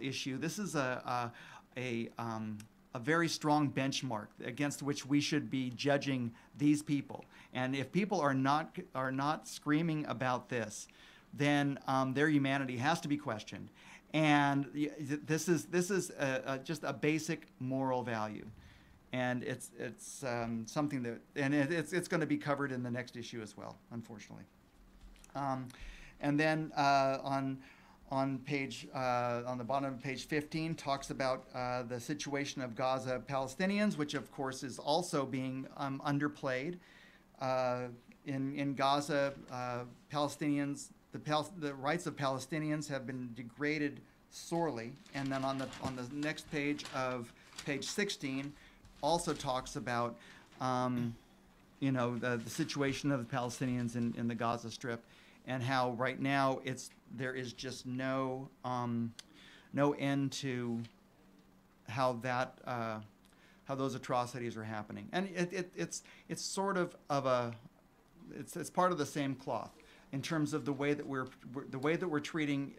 Speaker 10: issue. This is a very strong benchmark against which we should be judging these people. And if people are not screaming about this, then their humanity has to be questioned. And this is just a basic moral value, and it's something that, and it's going to be covered in the next issue as well, unfortunately. And then on the bottom of page 15 talks about the situation of Gaza Palestinians, which of course is also being underplayed. In Gaza, Palestinians, the rights of Palestinians have been degraded sorely. And then on the next page of page 16 also talks about the situation of the Palestinians in the Gaza Strip, and how right now there is just no end to how those atrocities are happening. And it's sort of it's part of the same cloth in terms of the way that we're treating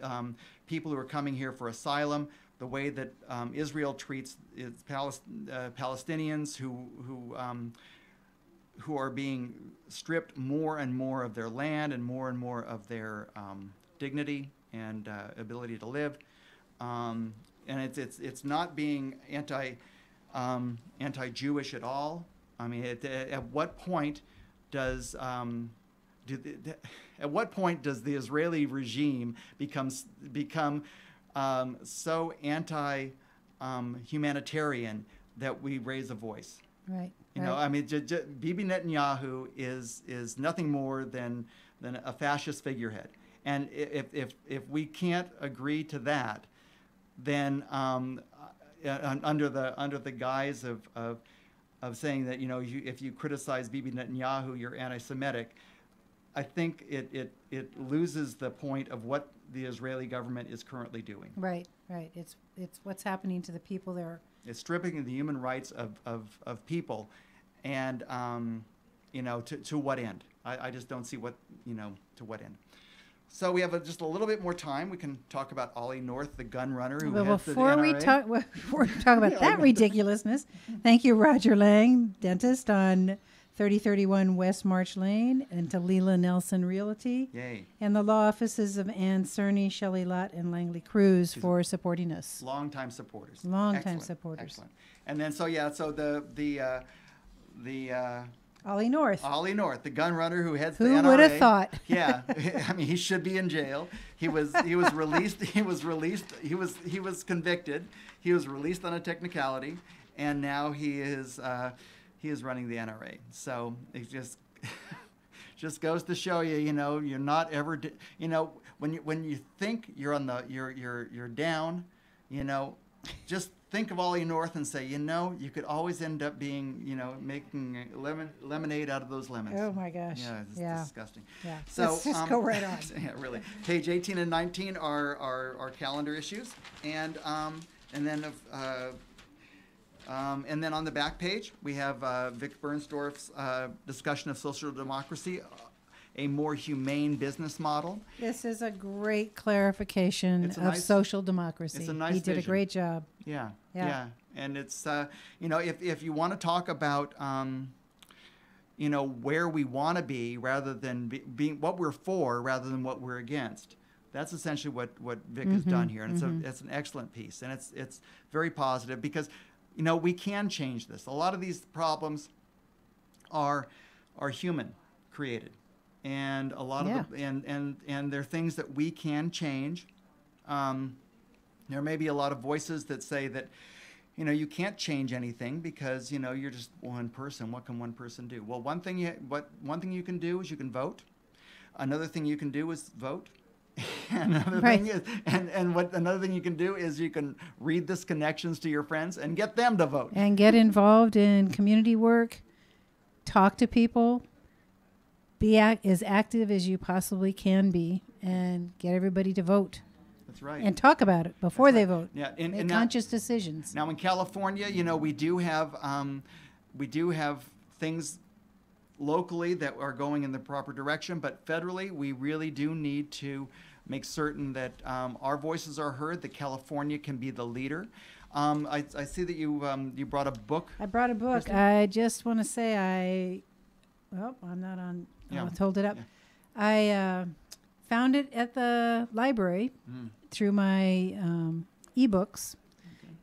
Speaker 10: people who are coming here for asylum, the way that Israel treats its Palestinians who are being stripped more and more of their land and more of their dignity and ability to live, and it's not being anti-Jewish at all. I mean, at what point does the Israeli regime become so anti-humanitarian that we raise a voice?
Speaker 11: Right.
Speaker 10: You know, I mean, Bibi Netanyahu is nothing more than a fascist figurehead, and if we can't agree to that, then under the guise of saying that, you know, if you criticize Bibi Netanyahu, you're anti-Semitic, I think it loses the point of what the Israeli government is currently doing.
Speaker 11: Right. It's what's happening to the people there.
Speaker 10: It's stripping the human rights of people, and to what end? I just don't see to what end. So we have just a little bit more time. We can talk about Ollie North, the gun runner who heads the NRA.
Speaker 11: Before we talk about that ridiculousness, thank you, Roger Lang, dentist on 3031 West March Lane, and to Leela Nelson Realty.
Speaker 10: Yay.
Speaker 11: And the law offices of Ann Cerny, Shelley Lott, and Langley Cruz for supporting us.
Speaker 10: Long-time supporters.
Speaker 11: Excellent.
Speaker 10: And then, so the
Speaker 11: Ollie North.
Speaker 10: Ollie North, the gun runner who heads the NRA.
Speaker 11: Who would have thought?
Speaker 10: Yeah, I mean, he should be in jail. He was released. He was convicted. He was released on a technicality, and now he is running the NRA. So it just goes to show you, you're not ever, when you think you're down, just think of Ollie North and say, you could always end up being, making lemonade out of those lemons.
Speaker 11: Oh my gosh.
Speaker 10: Yeah, it's disgusting.
Speaker 11: Yeah.
Speaker 10: So
Speaker 11: let's just go right on.
Speaker 10: Yeah, really. Page 18 and 19 are our calendar issues, and then on the back page we have Vic Bernsdorf's discussion of social democracy, a more humane business model.
Speaker 11: This is a great clarification of social democracy.
Speaker 10: It's a nice
Speaker 11: He did
Speaker 10: vision.
Speaker 11: a great job.
Speaker 10: Yeah. And it's, if you want to talk about, where we want to be rather than being what we're for rather than what we're against, that's essentially what Vic has done here. And it's an excellent piece. And it's very positive because, we can change this. A lot of these problems are human created. And a lot of and they're things that we can change. There may be a lot of voices that say that, you can't change anything because you're just one person. What can one person do? Well, one thing you can do is you can vote. Another thing you can do is vote. Another thing you can do is you can read this connections to your friends and get them to vote.
Speaker 11: And get involved in community work. Talk to people. Be as active as you possibly can be, and get everybody to vote.
Speaker 10: That's right.
Speaker 11: And talk about it before they vote.
Speaker 10: Yeah,
Speaker 11: Make conscious decisions.
Speaker 10: Now in California, we do have things locally that are going in the proper direction, but federally, we really do need to make certain that our voices are heard, that California can be the leader. I see that you brought a book.
Speaker 11: I brought a book.
Speaker 10: Christie?
Speaker 11: I just want to say I'm not on.
Speaker 10: Yeah.
Speaker 11: Let's hold it up.
Speaker 10: Yeah.
Speaker 11: I found it at the library through my ebooks,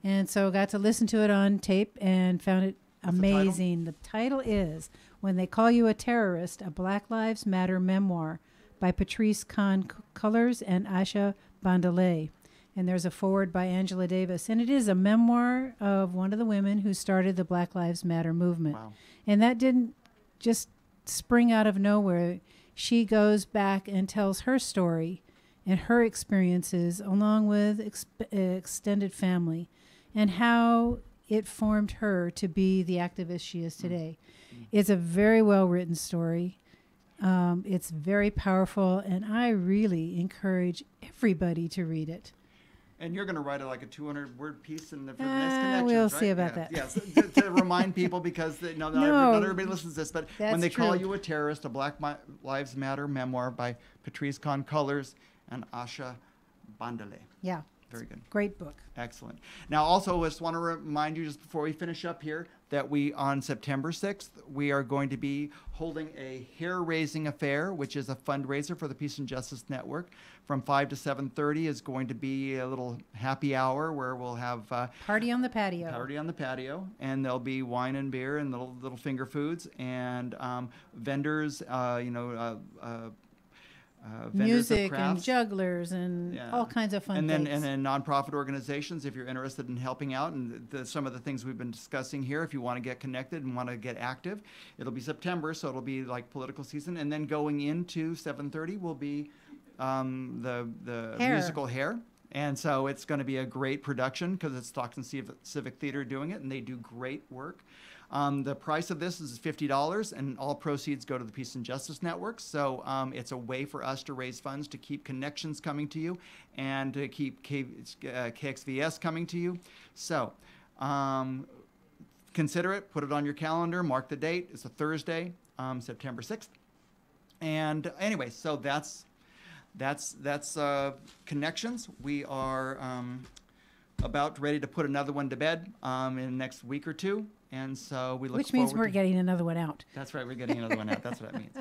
Speaker 11: and so got to listen to it on tape and found it amazing. The title is "When They Call You a Terrorist: A Black Lives Matter Memoir" by Patrice Cullors and Asha Bandele. And there's a foreword by Angela Davis. And it is a memoir of one of the women who started the Black Lives Matter movement.
Speaker 10: Wow. And
Speaker 11: And that didn't just spring out of nowhere. She goes back and tells her story and her experiences along with extended family and how it formed her to be the activist she is today. It's a very well-written story. It's very powerful, and I really encourage everybody to read it.
Speaker 10: you're going to write like a 200-word piece for the next connection.
Speaker 11: We'll
Speaker 10: right?
Speaker 11: see about that.
Speaker 10: Yes, to remind people, because not everybody listens to this, but
Speaker 11: That's
Speaker 10: When They Call
Speaker 11: true.
Speaker 10: You a Terrorist, a Black Lives Matter memoir by Patrice Cullors and Asha Bandele.
Speaker 11: Yeah.
Speaker 10: Very good.
Speaker 11: Great book.
Speaker 10: Excellent. Now, also, I just want to remind you, just before we finish up here, that on September 6th, we are going to be holding a hair-raising affair, which is a fundraiser for the Peace and Justice Network. From 5 to 7:30 is going to be a little happy hour where we'll have
Speaker 11: Party on the patio.
Speaker 10: party on the patio, and there'll be wine and beer and little finger foods and vendors, vendors of
Speaker 11: Music and
Speaker 10: crafts.
Speaker 11: jugglers and
Speaker 10: Yeah.
Speaker 11: all kinds of fun
Speaker 10: and
Speaker 11: things.
Speaker 10: then nonprofit organizations, if you're interested in helping out, and some of the things we've been discussing here, if you want to get connected and want to get active, it'll be September, so it'll be like political season, and then going into 7:30 will be the
Speaker 11: Hair.
Speaker 10: musical Hair. And so it's going to be a great production because it's Stockton Civic Theater doing it, and they do great work. The price of this is $50, and all proceeds go to the Peace and Justice Network. So it's a way for us to raise funds to keep connections coming to you and to keep KXVS coming to you. So consider it, put it on your calendar, mark the date. It's a Thursday, September 6th. And anyway, so that's connections. We are about ready to put another one to bed in the next week or two. And so we look
Speaker 11: Which means
Speaker 10: forward
Speaker 11: we're getting another one out.
Speaker 10: That's right, we're getting another one out. That's what that means.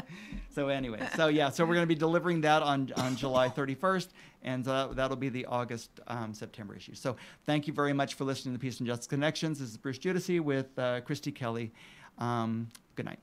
Speaker 10: So anyway, so we're going to be delivering that on July 31st, and that'll be the August, September issue. So thank you very much for listening to Peace and Justice Connections. This is Bruce Giudici with Christie Kelley. Good night.